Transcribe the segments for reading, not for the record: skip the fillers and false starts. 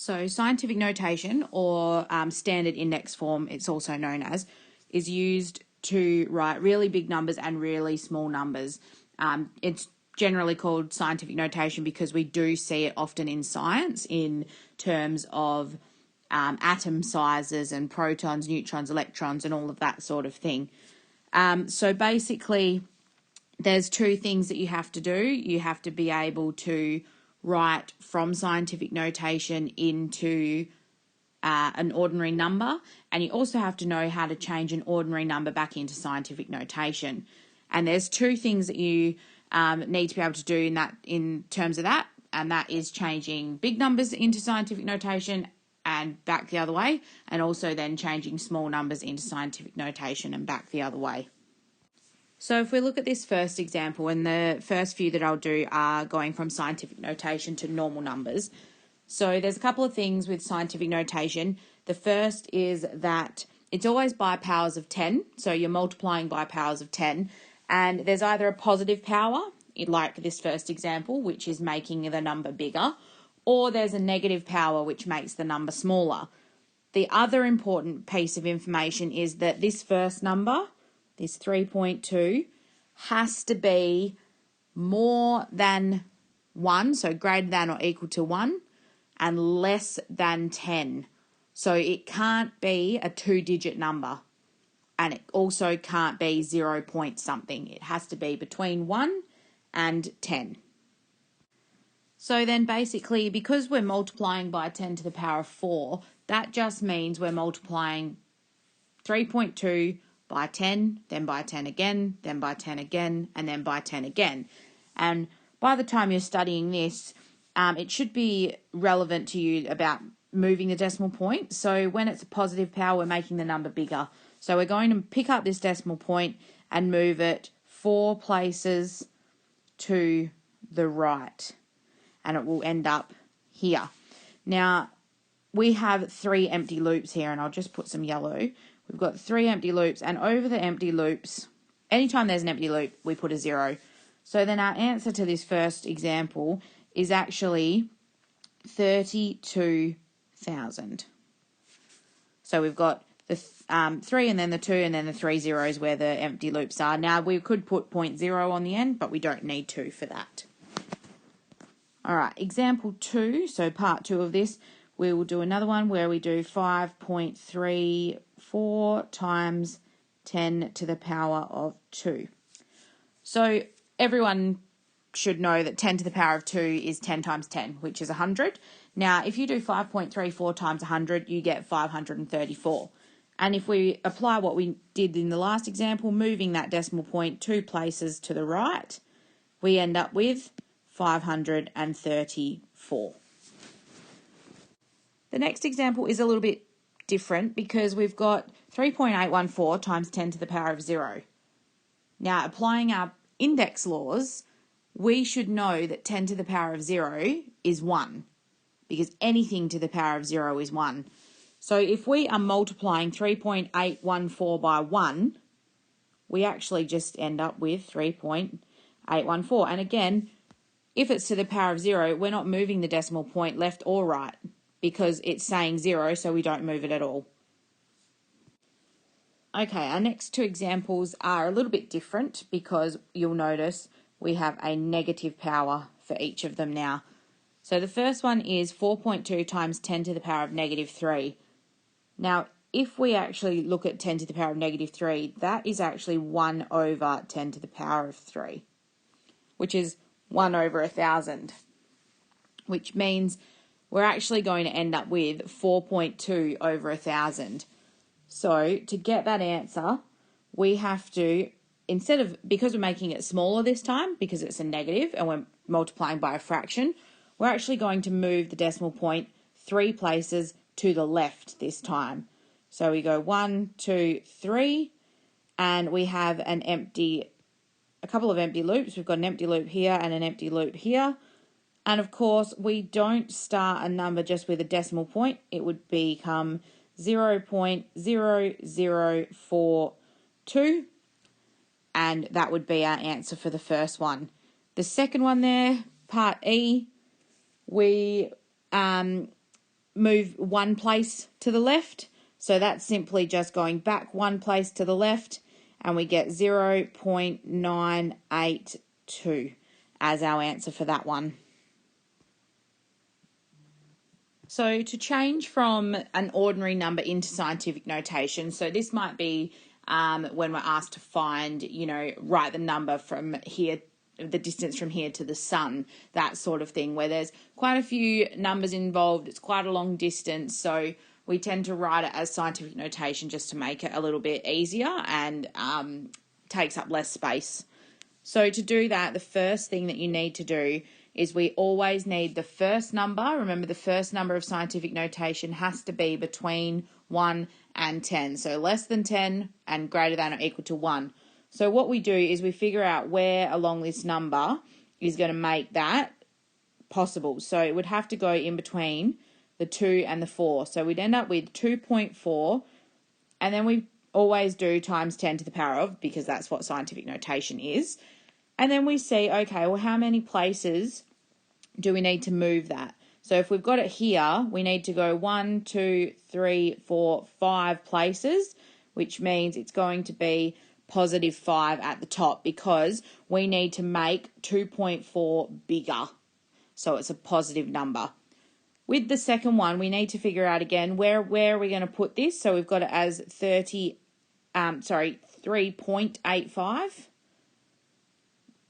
So scientific notation, or standard index form, it's also known as, is used to write really big numbers and really small numbers. It's generally called scientific notation because we do see it often in science in terms of atom sizes and protons, neutrons, electrons, and all of that sort of thing. So basically, there's two things that you have to do. You have to be able to write from scientific notation into an ordinary number, and you also have to know how to change an ordinary number back into scientific notation. And there's two things that you need to be able to do in terms of that, and that is changing big numbers into scientific notation and back the other way, and also then changing small numbers into scientific notation and back the other way. So if we look at this first example, and the first few that I'll do are going from scientific notation to normal numbers. So there's a couple of things with scientific notation. The first is that it's always by powers of 10. So you're multiplying by powers of 10. And there's either a positive power, like this first example, which is making the number bigger, or there's a negative power, which makes the number smaller. The other important piece of information is that this first number, this 3.2, has to be more than 1, so greater than or equal to 1, and less than 10. So it can't be a 2-digit number, and it also can't be 0 point something. It has to be between 1 and 10. So then basically, because we're multiplying by 10 to the power of 4, that just means we're multiplying 3.2 by 10, then by 10 again, then by 10 again, and then by 10 again. And by the time you're studying this, it should be relevant to you about moving the decimal point. So when it's a positive power, we're making the number bigger. So we're going to pick up this decimal point and move it 4 places to the right, and it will end up here. Now, we have 3 empty loops here, and I'll just put some yellow. We've got 3 empty loops, and over the empty loops, anytime there's an empty loop, we put a 0. So then our answer to this first example is actually 32,000. So we've got the 3 and then the 2 and then the 3 zeros where the empty loops are. Now, we could put 0.0 on the end, but we don't need to for that. All right, example 2, so part 2 of this, we will do another one where we do 5.34 times 10 to the power of 2. So everyone should know that 10 to the power of 2 is 10 times 10, which is 100. Now, if you do 5.34 times 100, you get 534. And if we apply what we did in the last example, moving that decimal point 2 places to the right, we end up with 534. The next example is a little bit different because we've got 3.814 times 10 to the power of 0. Now, applying our index laws, we should know that 10 to the power of 0 is 1, because anything to the power of 0 is 1. So if we are multiplying 3.814 by 1, we actually just end up with 3.814. And again, if it's to the power of 0, we're not moving the decimal point left or right because it's saying 0, so we don't move it at all. Okay, our next 2 examples are a little bit different because you'll notice we have a negative power for each of them now. So the first one is 4.2 times 10 to the power of negative 3. Now, if we actually look at 10 to the power of negative 3, that is actually 1 over 10 to the power of 3, which is 1 over 1,000, which means we're actually going to end up with 4.2 over 1,000. So to get that answer, we have to, because we're making it smaller this time, because it's a negative and we're multiplying by a fraction, we're actually going to move the decimal point 3 places to the left this time. So we go 1, 2, 3, and we have a couple of empty loops. We've got an empty loop here and an empty loop here. And of course, we don't start a number just with a decimal point. It would become 0.0042, and that would be our answer for the first one. The second one there, part E, we move one place to the left. So that's simply just going back one place to the left, and we get 0.982 as our answer for that one. So to change from an ordinary number into scientific notation, so this might be when we're asked to find, write the number from here, the distance from here to the sun, that sort of thing, where there's quite a few numbers involved. It's quite a long distance, so we tend to write it as scientific notation just to make it a little bit easier and takes up less space. So to do that, the first thing that you need to do is we always need the first number. Remember, the first number of scientific notation has to be between 1 and 10. So less than 10 and greater than or equal to 1. So what we do is we figure out where along this number is going to make that possible. So it would have to go in between the 2 and the 4. So we'd end up with 2.4, and then we always do times 10 to the power of, because that's what scientific notation is. And then we see, okay, well, how many places do we need to move that? So if we've got it here, we need to go 1, 2, 3, 4, 5 places, which means it's going to be positive 5 at the top, because we need to make 2.4 bigger. So it's a positive number. With the second one, we need to figure out again, where are we going to put this? So we've got it as 3.85.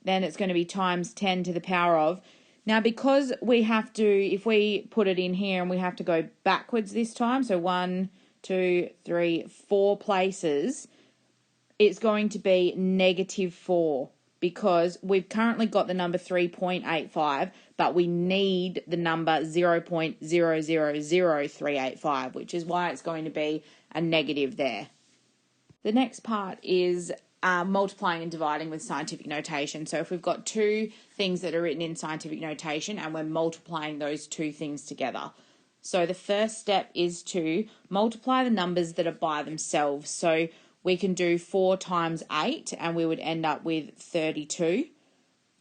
Then it's going to be times 10 to the power of. Now, because we have to, if we put it in here and we have to go backwards this time, so 1, 2, 3, 4 places, it's going to be negative 4, because we've currently got the number 3.85, but we need the number 0.000385, which is why it's going to be a negative there. The next part is multiplying and dividing with scientific notation. So if we've got two things that are written in scientific notation and we're multiplying those two things together. So the first step is to multiply the numbers that are by themselves. So we can do 4 times 8 and we would end up with 32.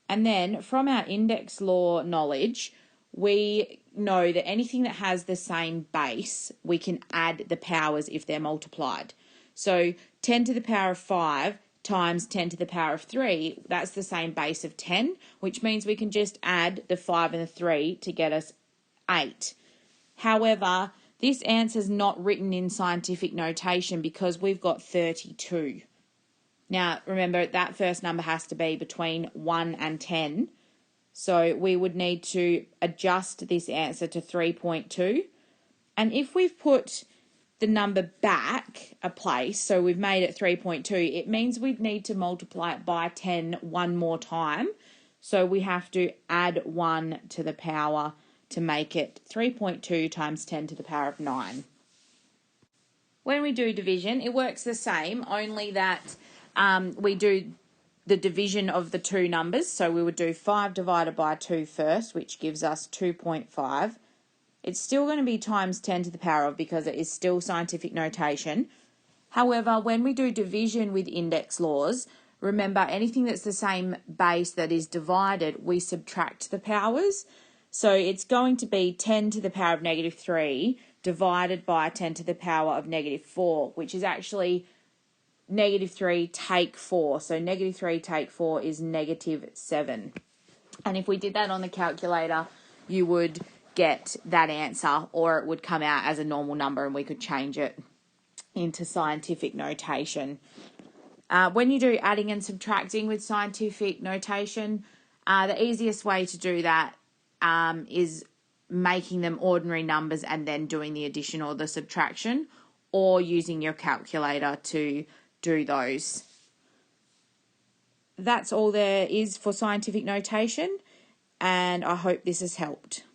And then from our index law knowledge, we know that anything that has the same base, we can add the powers if they're multiplied. So 10 to the power of 5 times 10 to the power of 3, that's the same base of 10, which means we can just add the 5 and the 3 to get us 8. However, this answer is not written in scientific notation because we've got 32. Now, remember, that first number has to be between 1 and 10. So we would need to adjust this answer to 3.2. And if we've put the number back a place, so we've made it 3.2, it means we'd need to multiply it by 10 one more time. So we have to add 1 to the power to make it 3.2 times 10 to the power of 9. When we do division, it works the same, only that we do the division of the two numbers. So we would do 5 divided by 2 first, which gives us 2.5. It's still going to be times 10 to the power of because it is still scientific notation. However, when we do division with index laws, remember anything that's the same base that is divided, we subtract the powers. So it's going to be 10 to the power of negative 3 divided by 10 to the power of negative 4, which is actually negative 3 take 4. So negative 3 take 4 is negative 7. And if we did that on the calculator, you would get that answer, or it would come out as a normal number and we could change it into scientific notation. When you do adding and subtracting with scientific notation, the easiest way to do that is making them ordinary numbers and then doing the addition or the subtraction, or using your calculator to do those. That's all there is for scientific notation, and I hope this has helped.